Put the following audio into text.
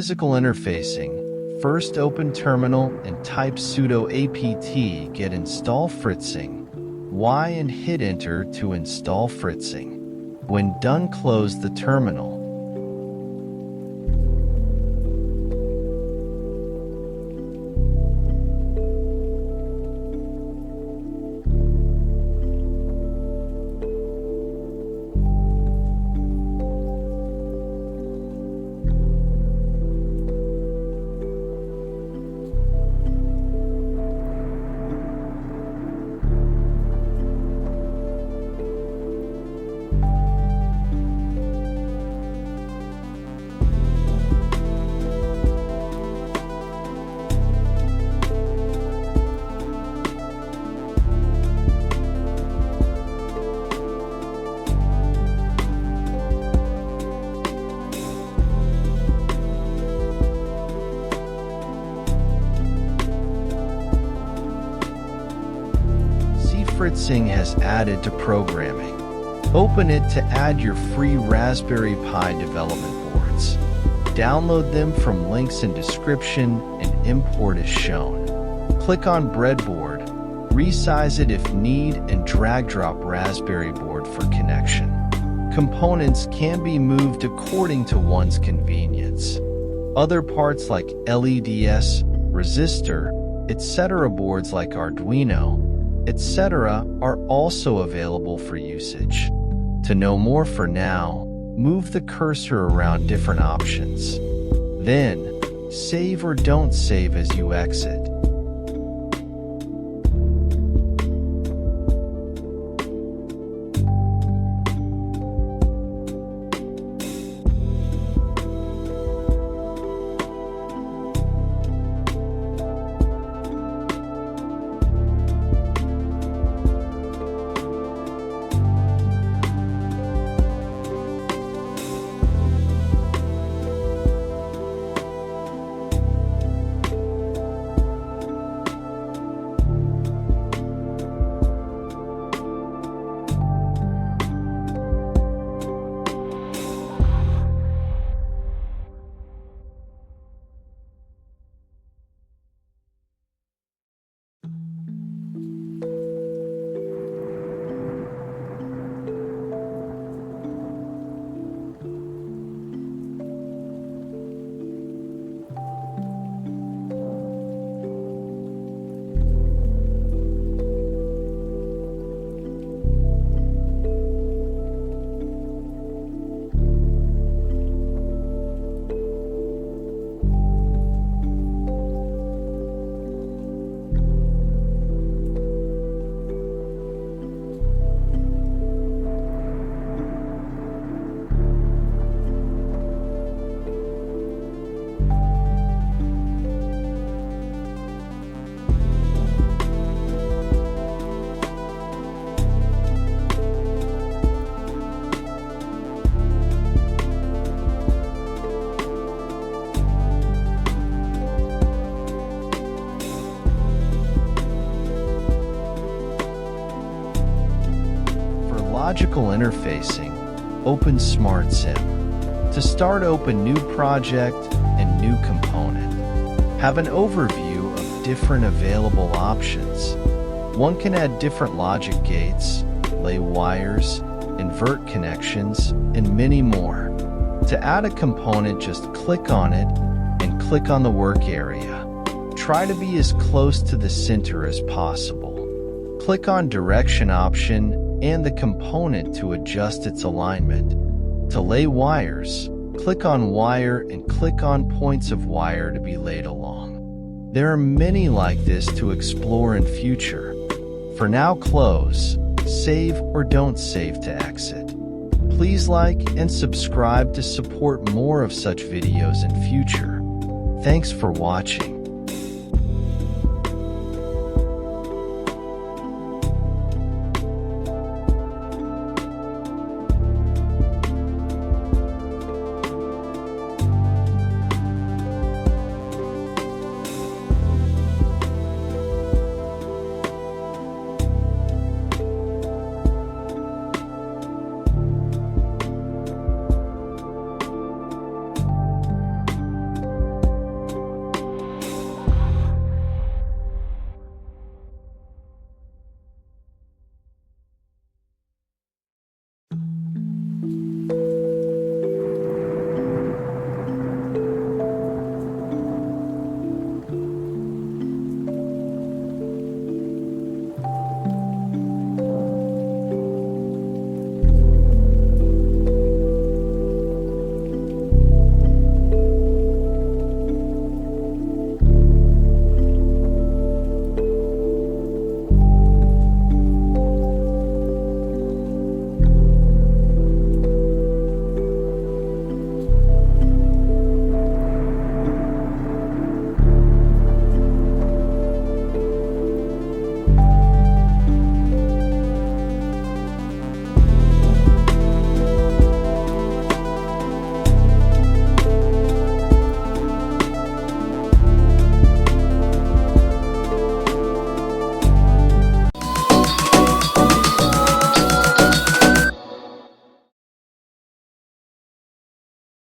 physical interfacing, first open terminal and type sudo apt get install fritzing, Y and hit enter to install fritzing. When done, close the terminal. Fritzing has added to programming. Open it to add your free Raspberry Pi development boards. Download them from links in description and import as shown. Click on breadboard, resize it if need, and drag-drop Raspberry board for connection. Components can be moved according to one's convenience. Other parts like LEDs, resistor, etc. boards like Arduino, etc. are also available for usage. To know more, for now, move the cursor around different options. Then, save or don't save as you exit. Logical interfacing, open SmartSim. To start, open new project and new component. Have an overview of different available options. One can add different logic gates, lay wires, invert connections, and many more. To add a component, just click on it and click on the work area. Try to be as close to the center as possible. Click on direction option and the component to adjust its alignment. To lay wires, click on wire and click on points of wire to be laid along. There are many like this to explore in future. For now, close, save or don't save to exit. Please like and subscribe to support more of such videos in future. Thanks for watching.